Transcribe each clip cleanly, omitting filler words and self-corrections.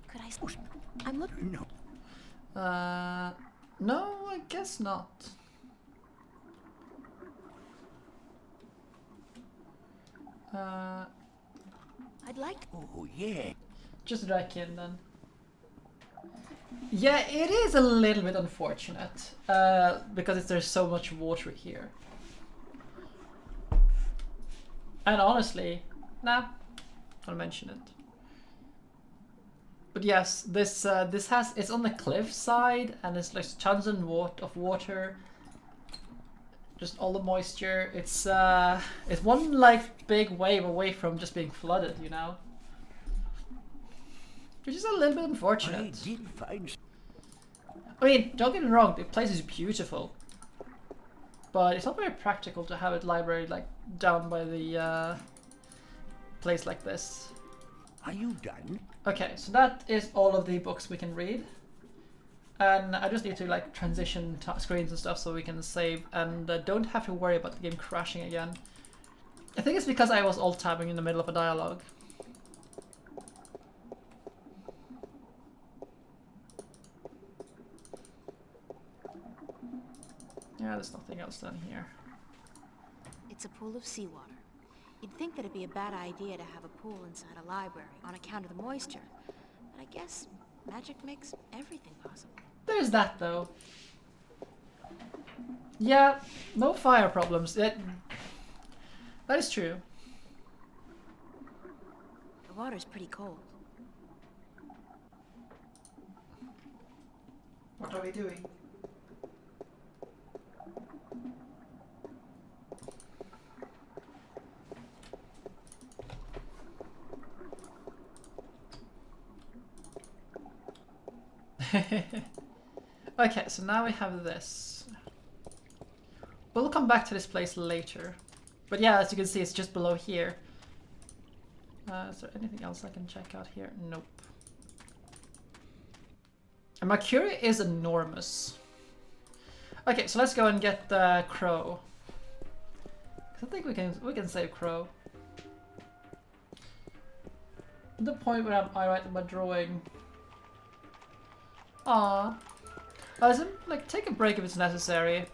Could I? I'm looking. No. No, I guess not. I'd like. Oh, yeah. Just drag in then. Yeah, it is a little bit unfortunate because there's so much water here. And honestly, nah, I'll mention it. But yes, this it's on the cliff side and it's like tons of water. Just all the moisture. It's one like big wave away from just being flooded, you know. Which is a little bit unfortunate. I did find. I mean, don't get me wrong, the place is beautiful, but it's not very practical to have a library like down by the place like this. Are you done? Okay, so that is all of the books we can read, and I just need to like transition screens and stuff so we can save and don't have to worry about the game crashing again. I think it's because I was alt-tabbing in the middle of a dialogue. Yeah, there's nothing else down here. It's a pool of seawater. You'd think that it'd be a bad idea to have a pool inside a library on account of the moisture. But I guess magic makes everything possible. There's that though. Yeah, no fire problems. That is true. The water's pretty cold. What are we doing? Okay, so now we have this. We'll come back to this place later. But yeah, as you can see, it's just below here. Is there anything else I can check out here? Nope. And Mercury is enormous. Okay, so let's go and get the crow. 'Cause I think we can save crow. At the point where I write my drawing. Aww. Listen, like take a break if it's necessary.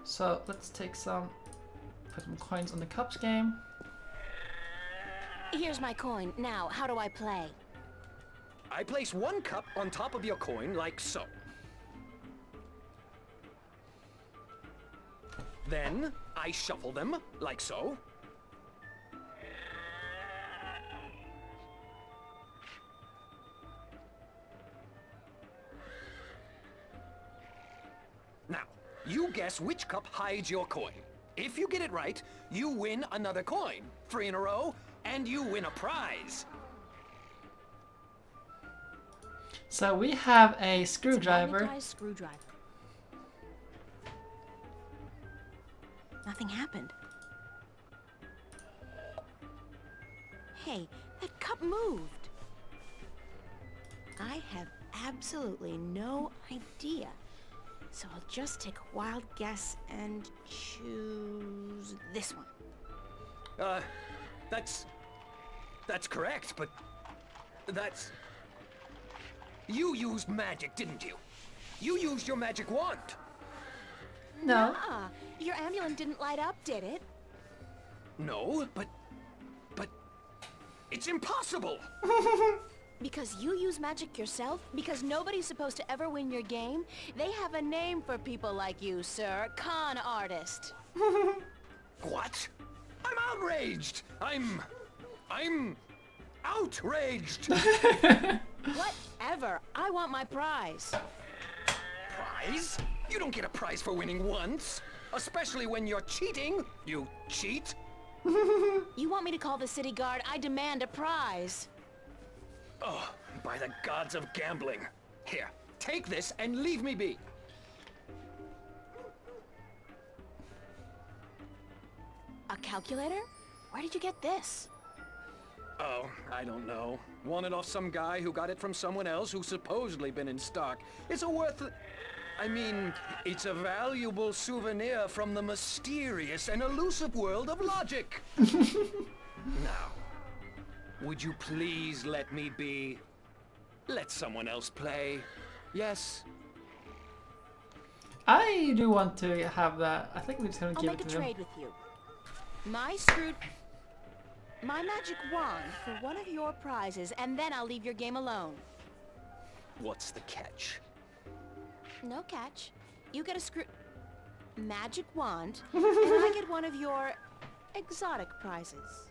So let's take put some coins on the cups game. Here's my coin. Now, how do I play? I place one cup on top of your coin like so. Then I shuffle them like so. Now, you guess which cup hides your coin. If you get it right, you win another coin. 3 in a row, and you win a prize. So we have a screwdriver. It's a magnetized screwdriver. Nothing happened. Hey, that cup moved. I have absolutely no idea. So I'll just take a wild guess and choose this one. That's correct, but that's... You used magic, didn't you? You used your magic wand. No. Your amulet didn't light up, did it? No, but it's impossible. Because you use magic yourself? Because nobody's supposed to ever win your game? They have a name for people like you, sir. Con artist. What? I'm outraged. I'm outraged. Whatever. I want my prize. Prize? You don't get a prize for winning once. Especially when you're cheating. You cheat. You want me to call the city guard? I demand a prize. Oh, by the gods of gambling. Here, take this and leave me be. A calculator? Where did you get this? Oh, I don't know. Won it off some guy who got it from someone else who's supposedly been in stock. It's it's a valuable souvenir from the mysterious and elusive world of logic. Now, Would you please let me be? Let someone else play. Yes? I do want to have that. I think we're just gonna I'll give make it a to him. trade with you. My magic wand for one of your prizes, and then I'll leave your game alone. What's the catch? No catch. You get a magic wand, and I get one of your exotic prizes.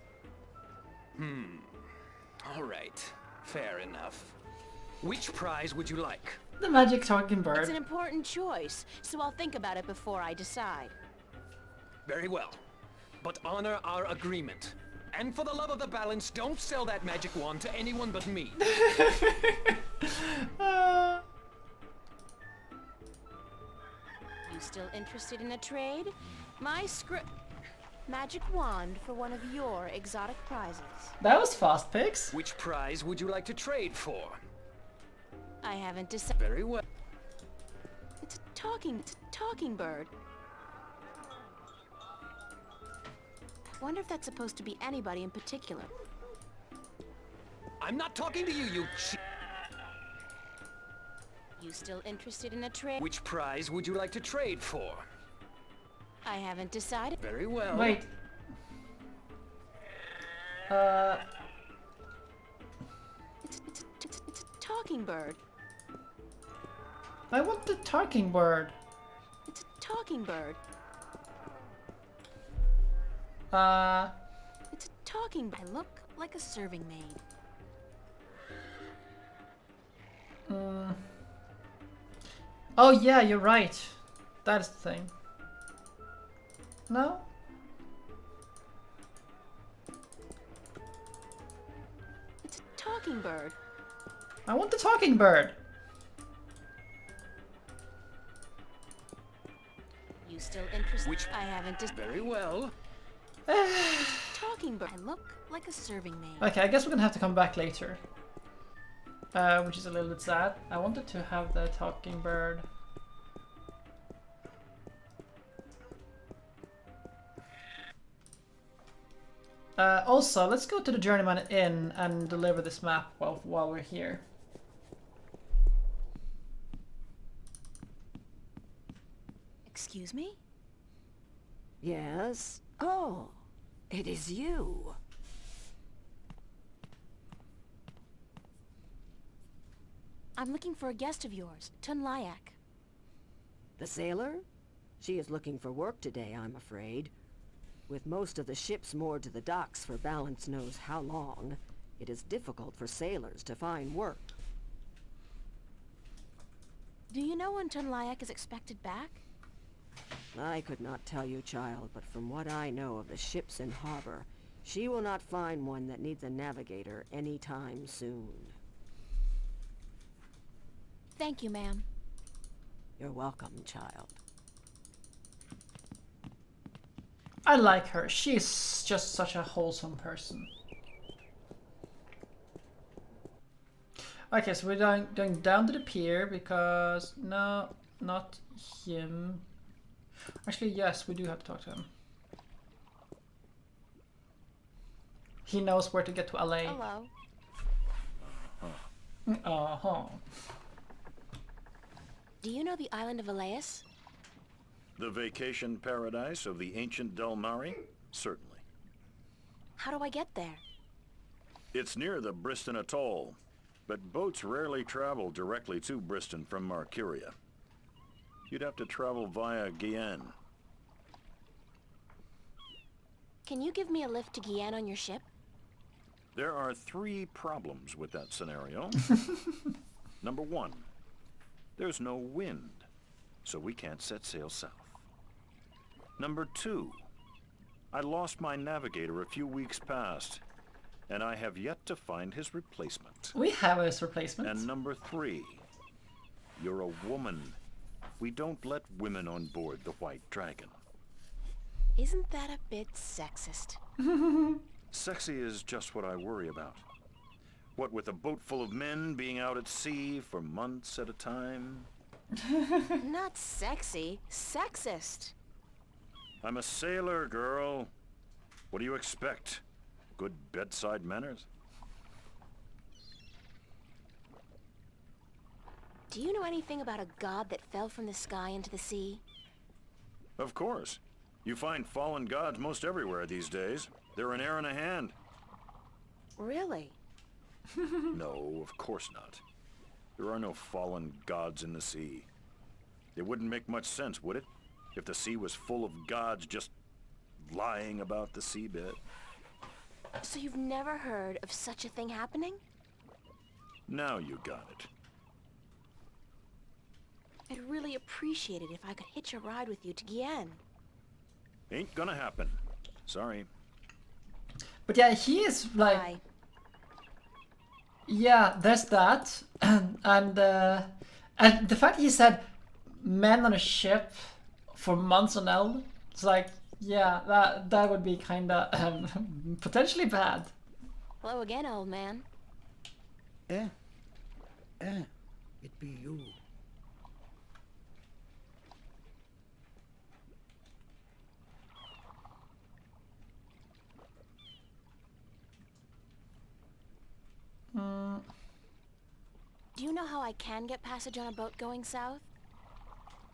All right. Fair enough. Which prize would you like? The magic talking It's bird. an important choice, so I'll think about it before I decide. Very well. But honor our agreement. And for the love of the balance, don't sell that magic wand to anyone but me. You still interested in a trade? My magic wand for one of your exotic prizes. That was fast, Pigs. Which prize would you like to trade for? I haven't decided. Very well. It's a talking bird. Wonder if that's supposed to be anybody in particular. I'm not talking to you, you You still interested in a trade? Which prize would you like to trade for? I haven't decided. Very well. Wait. It's a talking bird. I want the talking bird. It's a talking bird. It's a talking bird. I look like a serving maid. Oh yeah, you're right. That's the thing. No? It's a talking bird. I want the talking bird. You still interested? Which- I haven't Very well. talking bird. I look like a serving maid. Okay, I guess we're gonna have to come back later. Which is a little bit sad. I wanted to have the talking bird. Also, let's go to the Journeyman Inn and deliver this map while we're here. Excuse me? Yes? Oh, it is you. I'm looking for a guest of yours, Tunlayak. The sailor? She is looking for work today, I'm afraid. With most of the ships moored to the docks for balance knows how long, it is difficult for sailors to find work. Do you know when Tunlayak is expected back? I could not tell you, child, but from what I know of the ships in harbor, she will not find one that needs a navigator anytime soon. Thank you, ma'am. You're welcome, child. I like her. She's just such a wholesome person. Okay, so we're going down to the pier because... No, not him. Actually, yes, we do have to talk to him. He knows where to get to LA. Hello. Uh-huh. Do you know the island of Elias? The vacation paradise of the ancient Delmari? Certainly. How do I get there? It's near the Briston Atoll, but boats rarely travel directly to Briston from Marcuria. You'd have to travel via Guyane. Can you give me a lift to Guyane on your ship? There are 3 problems with that scenario. Number 1, there's no wind, so we can't set sail south. Number 2, I lost my navigator a few weeks past, and I have yet to find his replacement. We have his replacement. And number 3, you're a woman. We don't let women on board the White Dragon. Isn't that a bit sexist? Sexy is just what I worry about. What with a boat full of men being out at sea for months at a time? Not sexy, sexist. I'm a sailor, girl. What do you expect? Good bedside manners? Do you know anything about a god that fell from the sky into the sea? Of course. You find fallen gods most everywhere these days. They're an air and a hand. Really? No, of course not. There are no fallen gods in the sea. It wouldn't make much sense, would it? If the sea was full of gods just lying about the seabed. So you've never heard of such a thing happening? Now you got it. I'd really appreciate it if I could hitch a ride with you to Gien. Ain't gonna happen. Sorry. But yeah, he is like, Bye. yeah, there's that, and the fact he said men on a ship for months on end, it's like, yeah, that would be kind of potentially bad. Hello again, old man. It be you. Do you know how I can get passage on a boat going south?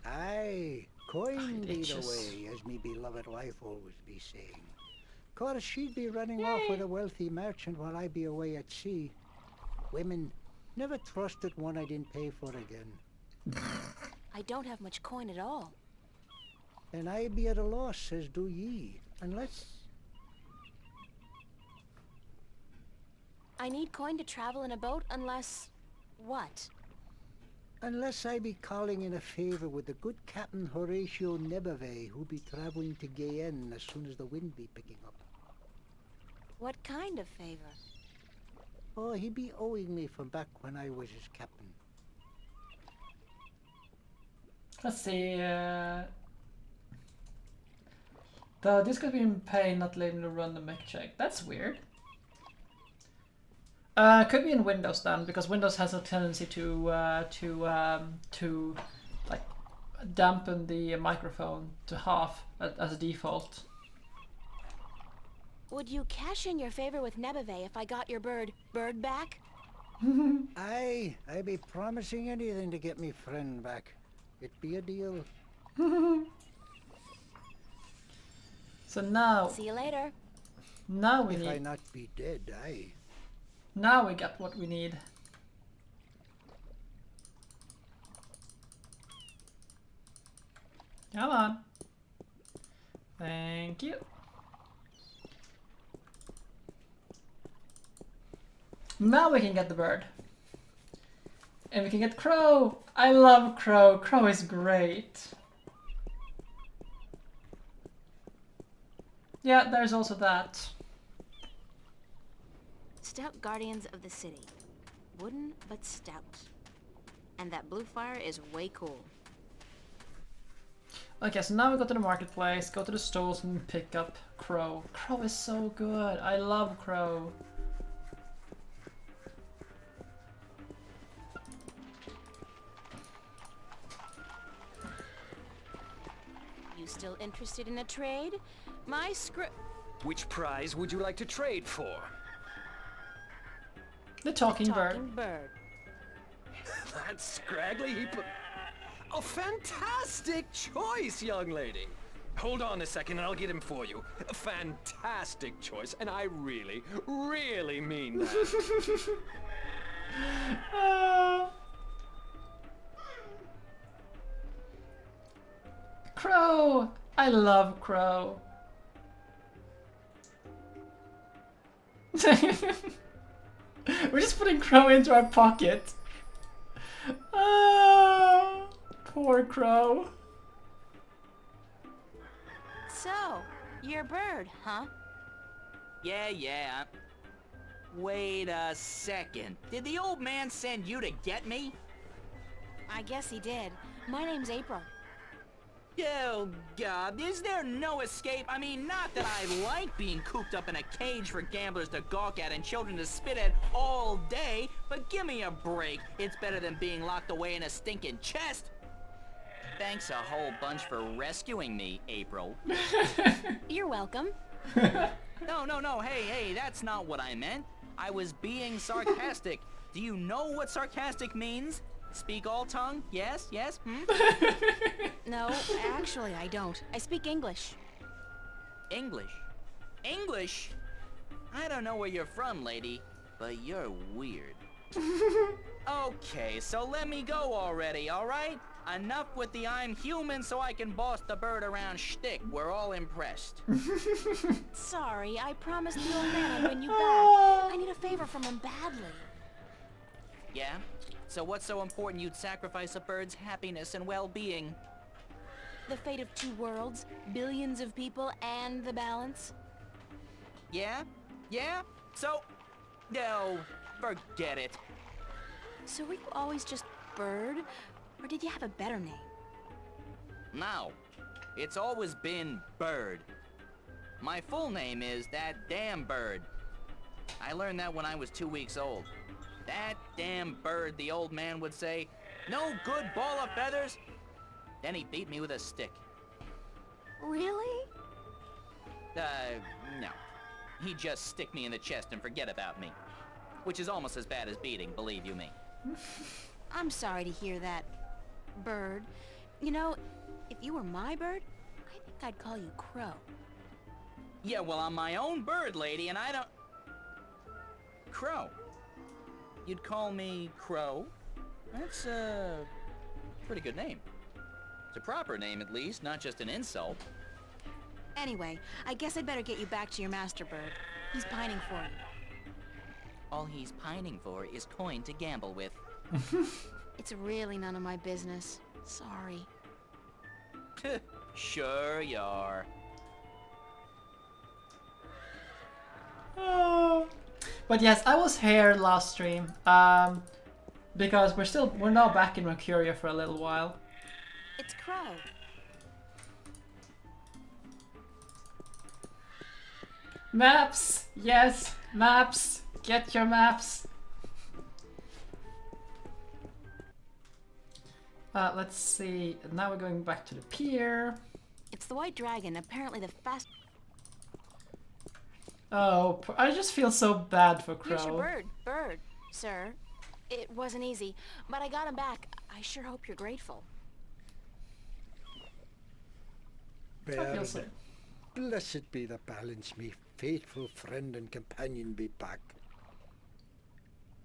Aye, coin be the itches. way, as me beloved wife always be saying. Course she'd be running off with a wealthy merchant while I be away at sea. Women, never trusted one I didn't pay for again. I don't have much coin at all. And I be at a loss, as do ye, unless... I need coin to travel in a boat unless... what? Unless I be calling in a favor with the good Captain Horatio Nebave, who be traveling to Guyenne as soon as the wind be picking up. What kind of favor? Oh, he be owing me from back when I was his captain. Let's see. The this could be in pain, not letting to run the mech check. That's weird. Could be in Windows then, because Windows has a tendency to like dampen the microphone to half as a default. Would you cash in your favor with Nebave if I got your bird back? Aye, I be promising anything to get me friend back. It be a deal. So now, See you later. now we If I need. not be dead, aye. Now we got what we need. Come on. Thank you. Now we can get the bird. And we can get Crow. I love Crow. Crow is great. Yeah, there's also that. Stout guardians of the city. Wooden, but stout. And that blue fire is way cool. Okay, so now we go to the marketplace, go to the stores and pick up Crow. Crow is so good. I love Crow. You still interested in a trade? My script... Which prize would you like to trade for? The talking bird. Talking bird. That's scraggly. He put... A fantastic choice, young lady. Hold on a second and I'll get him for you. A fantastic choice, and I really, really mean that. Crow! I love Crow. We're just putting Crow into our pocket. Oh, poor Crow. So, you're a bird, huh? Yeah. Wait a second. Did the old man send you to get me? I guess he did. My name's April. Oh, God, is there no escape? I mean, not that I like being cooped up in a cage for gamblers to gawk at and children to spit at all day, but give me a break. It's better than being locked away in a stinking chest. Thanks a whole bunch for rescuing me, April. You're welcome. No, hey, that's not what I meant. I was being sarcastic. Do you know what sarcastic means? Speak all tongue? Yes, yes, hmm? No, actually I don't. I speak English. English? English? I don't know where you're from, lady, but you're weird. Okay, so let me go already, alright? Enough with the I'm human so I can boss the bird around shtick. We're all impressed. Sorry, I promised the old man I'd win you back. I need a favor from him badly. Yeah? So what's so important you'd sacrifice a bird's happiness and well-being? The fate of 2 worlds, billions of people, and the balance. Yeah? Yeah? So... No, forget it. So were you always just Bird? Or did you have a better name? No. It's always been Bird. My full name is That Damn Bird. I learned that when I was 2 weeks old. That damn bird, the old man would say. No good ball of feathers. Then he beat me with a stick. Really? No. He'd just stick me in the chest and forget about me. Which is almost as bad as beating, believe you me. I'm sorry to hear that, Bird. You know, if you were my bird, I think I'd call you Crow. Yeah, well, I'm my own bird, lady, and I don't... Crow. You'd call me Crow? That's a pretty good name. It's a proper name, at least, not just an insult. Anyway, I guess I'd better get you back to your master bird. He's pining for you. All he's pining for is coin to gamble with. It's really none of my business. Sorry. Sure you are. Oh. But yes, I was here last stream, because we're now back in Mercuria for a little while. It's Crow. Maps! Yes, maps! Get your maps! Let's see, now we're going back to the pier. It's the White Dragon, apparently the fast... Oh, I just feel so bad for Here's your Crow. bird, sir. It wasn't easy, but I got him back. I sure hope you're grateful. I feel Bird, so. blessed be the balance, me faithful friend and companion be back.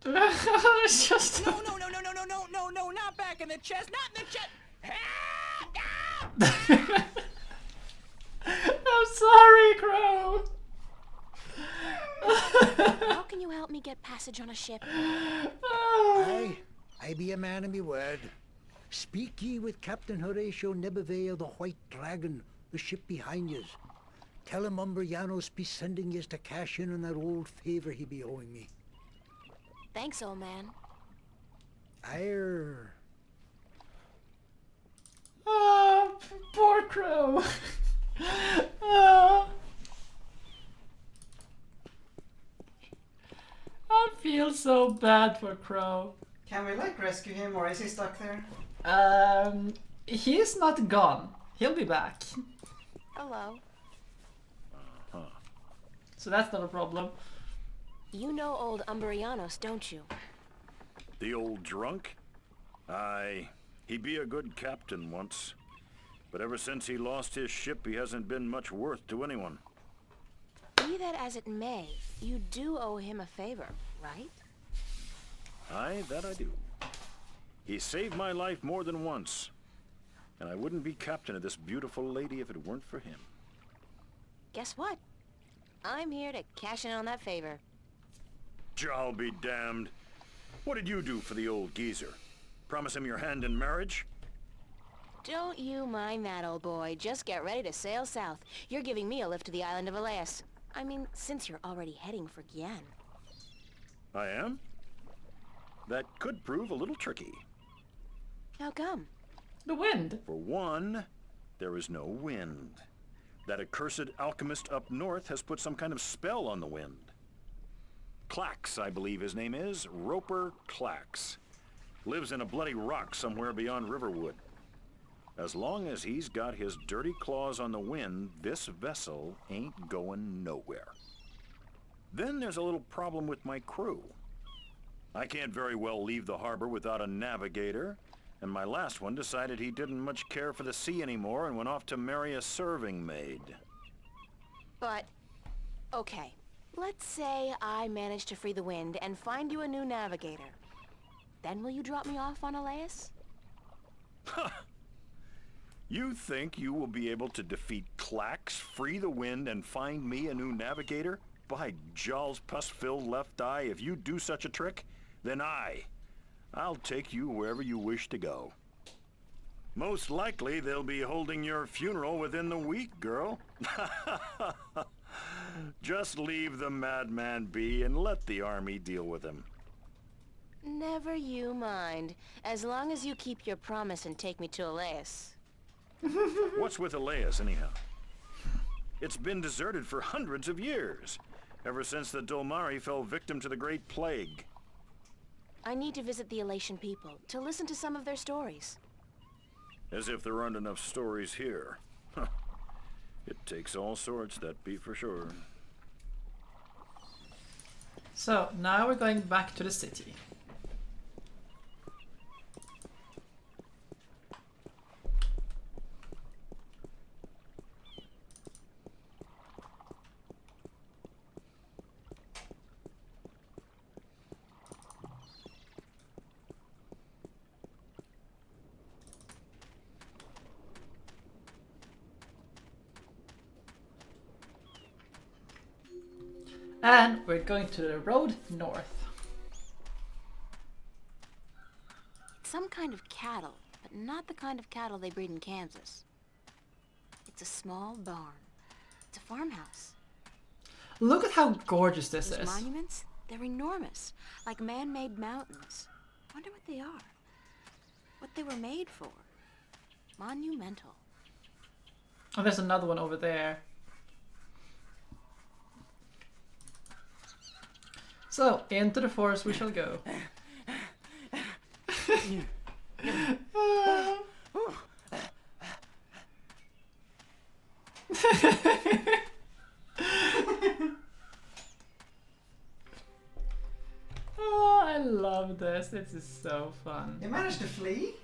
It's just... No, not back in the chest, not in the chest! I'm sorry, Crow! How can you help me get passage on a ship? I be a man of me word. Speak ye with Captain Horatio Nebervale, the White Dragon, the ship behind yous. Tell him Umbrianos be sending yous to cash in on that old favor he be owing me. Thanks, old man. Ire. Oh, poor Crow. Oh. I feel so bad for Crow. Can we like rescue him or is he stuck there? He's not gone. He'll be back. Hello. So that's not a problem. You know old Umbrianos, don't you? The old drunk? Aye, he be a good captain once. But ever since he lost his ship, he hasn't been much worth to anyone. Be that as it may, you do owe him a favor, right? Aye, that I do. He saved my life more than once. And I wouldn't be captain of this beautiful lady if it weren't for him. Guess what? I'm here to cash in on that favor. I'll be damned. What did you do for the old geezer? Promise him your hand in marriage? Don't you mind that, old boy. Just get ready to sail south. You're giving me a lift to the island of Elias. I mean, since you're already heading for Gien. I am? That could prove a little tricky. How come? The wind. For one, there is no wind. That accursed alchemist up north has put some kind of spell on the wind. Clax, I believe his name is. Roper Clax. Lives in a bloody rock somewhere beyond Riverwood. As long as he's got his dirty claws on the wind, this vessel ain't going nowhere. Then there's a little problem with my crew. I can't very well leave the harbor without a navigator, and my last one decided he didn't much care for the sea anymore and went off to marry a serving maid. But, okay. Let's say I manage to free the wind and find you a new navigator. Then will you drop me off on Elias? You think you will be able to defeat Clax, free the wind, and find me a new navigator? By Jaw's pus-filled left eye, if you do such a trick, then I'll take you wherever you wish to go. Most likely they'll be holding your funeral within the week, girl. Just leave the madman be and let the army deal with him. Never you mind. As long as you keep your promise and take me to Elias. What's with Elias, anyhow? It's been deserted for hundreds of years, ever since the Dolmari fell victim to the Great Plague. I need to visit the Elation people, to listen to some of their stories. As if there aren't enough stories here. Huh. It takes all sorts, that be for sure. So, now we're going back to the city. And we're going to the road north. It's some kind of cattle, but not the kind of cattle they breed in Kansas. It's a small barn. It's a farmhouse. Look at how gorgeous this Those is. monuments, they're enormous, like man-made mountains. Wonder what they are. What they were made for. Monumental. Oh, there's another one over there. So, into the forest we shall go. Oh, I love this. This is so fun. You managed to flee?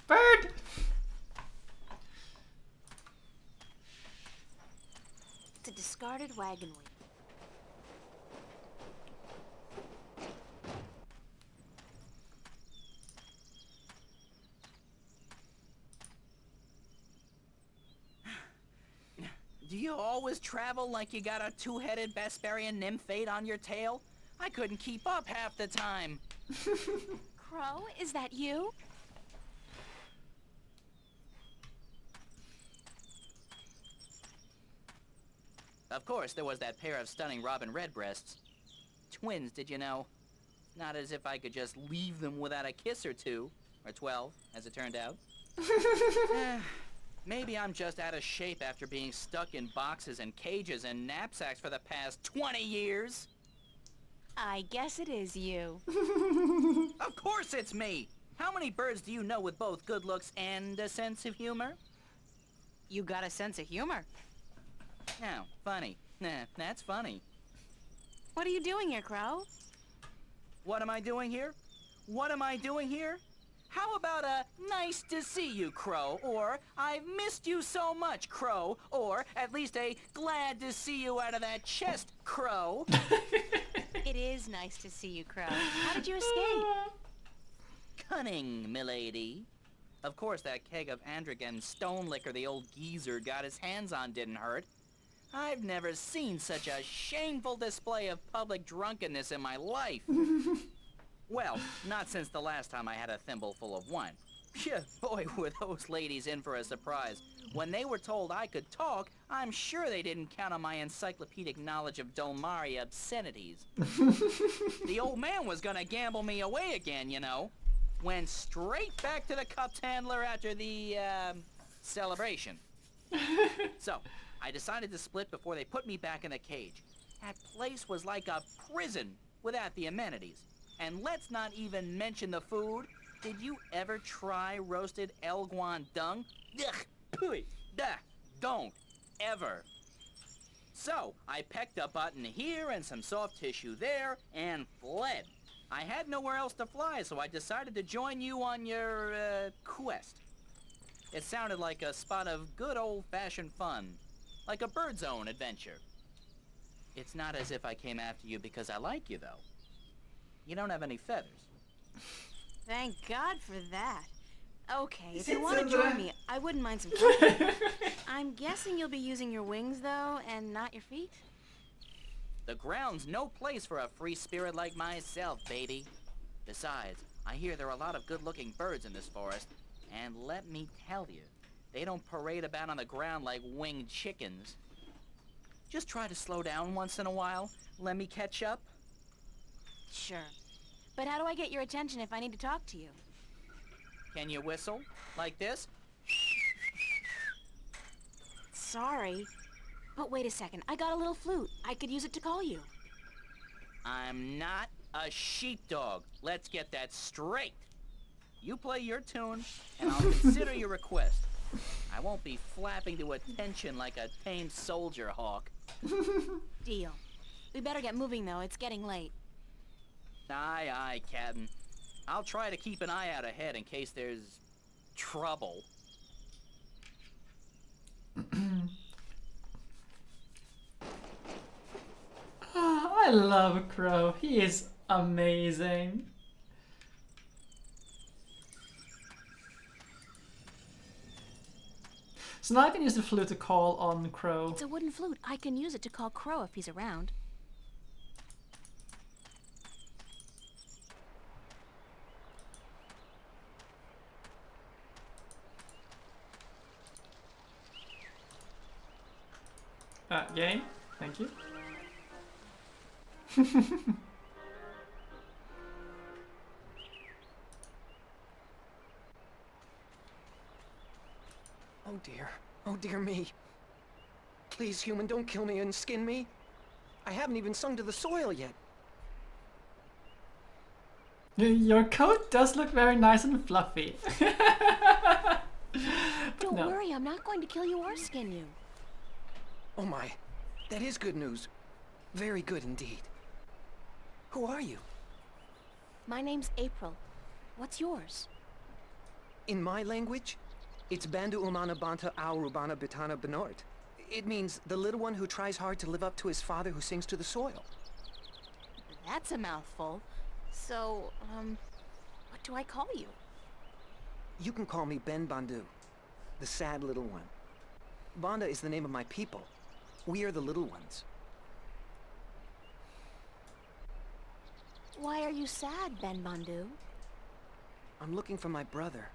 Bird! It's a discarded wagon wheel. Do you always travel like you got a two-headed Vesperian nymphate on your tail? I couldn't keep up half the time. Crow, is that you? Of course, there was that pair of stunning robin redbreasts. Twins, did you know? Not as if I could just leave them without a kiss or two. Or 12, as it turned out. Maybe I'm just out of shape after being stuck in boxes and cages and knapsacks for the past 20 years. I guess it is you. Of course it's me! How many birds do you know with both good looks and a sense of humor? You got a sense of humor. Oh, funny. That's funny. What are you doing here, Crow? What am I doing here? What am I doing here? How about a nice to see you, Crow, or I've missed you so much, Crow, or at least a glad to see you out of that chest, Crow. It is nice to see you, Crow. How did you escape? Cunning, milady. Of course, that keg of Androgen stone liquor the old geezer got his hands on didn't hurt. I've never seen such a shameful display of public drunkenness in my life. Well, not since the last time I had a thimble full of wine. Yeah, boy, were those ladies in for a surprise. When they were told I could talk, I'm sure they didn't count on my encyclopedic knowledge of Dolmari obscenities. The old man was gonna gamble me away again, you know. Went straight back to the cups handler after the, celebration. So, I decided to split before they put me back in the cage. That place was like a prison without the amenities. And let's not even mention the food. Did you ever try roasted Elguan dung? Ugh, pooey, duh, don't, ever. So, I pecked a button here and some soft tissue there and fled. I had nowhere else to fly, so I decided to join you on your, quest. It sounded like a spot of good old-fashioned fun. Like a bird's own adventure. It's not as if I came after you because I like you, though. You don't have any feathers. Thank God for that. Okay, if Is you it want to Sandra? join me, I wouldn't mind some company. I'm guessing you'll be using your wings, though, and not your feet? The ground's no place for a free spirit like myself, baby. Besides, I hear there are a lot of good-looking birds in this forest, and let me tell you, they don't parade about on the ground like winged chickens. Just try to slow down once in a while. Let me catch up. Sure. But how do I get your attention if I need to talk to you? Can you whistle? Like this? Sorry. But wait a second, I got a little flute. I could use it to call you. I'm not a sheepdog. Let's get that straight. You play your tune, and I'll consider your request. I won't be flapping to attention like a tame soldier hawk. Deal. We better get moving, though. It's getting late. Aye, aye, Captain. I'll try to keep an eye out ahead in case there's trouble. I love Crow. He is amazing. So now I can use the flute to call on Crow. It's a wooden flute. I can use it to call Crow if he's around. Yay. Thank you. Oh dear. Oh dear me. Please, human, don't kill me and skin me. I haven't even sung to the soil yet. Your coat does look very nice and fluffy. Don't No. worry, I'm not going to kill you or skin you. Oh my. That is good news. Very good indeed. Who are you? My name's April. What's yours? In my language, it's Bandu Umana Banta Au Rubana Bitana Benort. It means the little one who tries hard to live up to his father who sings to the soil. That's a mouthful. So, what do I call you? You can call me Ben Bandu, the sad little one. Banda is the name of my people. We are the little ones. Why are you sad, Ben Bandu? I'm looking for my brother.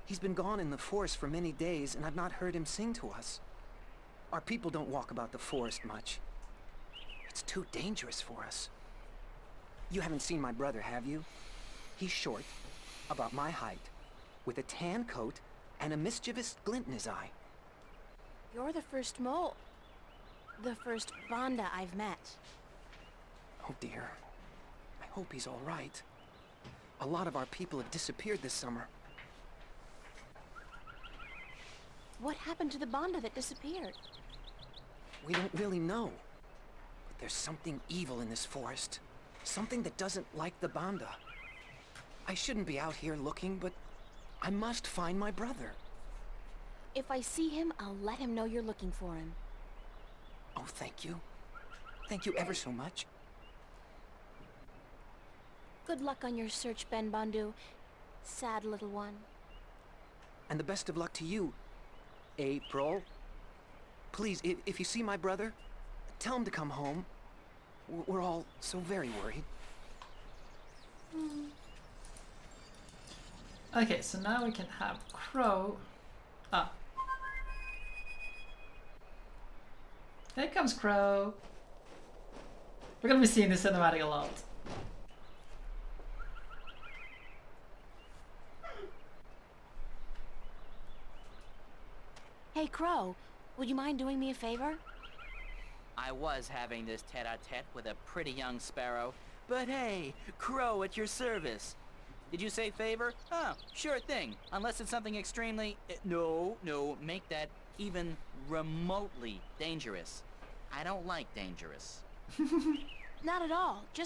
He's been gone in the forest for many days, and I've not heard him sing to us. Our people don't walk about the forest much. It's too dangerous for us. You haven't seen my brother, have you? He's short, about my height, with a tan coat and a mischievous glint in his eye. You're the first the first Banda I've met. Oh dear. I hope he's all right. A lot of our people have disappeared this summer. What happened to the Banda that disappeared? We don't really know. But there's something evil in this forest. Something that doesn't like the Banda. I shouldn't be out here looking, but I must find my brother. If I see him, I'll let him know you're looking for him. Oh, thank you. Thank you ever so much. Good luck on your search, Ben Bandu. Sad little one. And the best of luck to you, April. Please, if you see my brother, tell him to come home. We're all so very worried. Okay, so now we can have Crow. Ah. Here comes Crow. We're gonna be seeing this cinematic a lot. Hey, Crow, would you mind doing me a favor? I was having this tete-a-tete with a pretty young sparrow, but hey, Crow at your service. Did you say favor? Oh, sure thing. Unless it's something extremely... No, make that even remotely dangerous. I don't like dangerous. Not at all. Just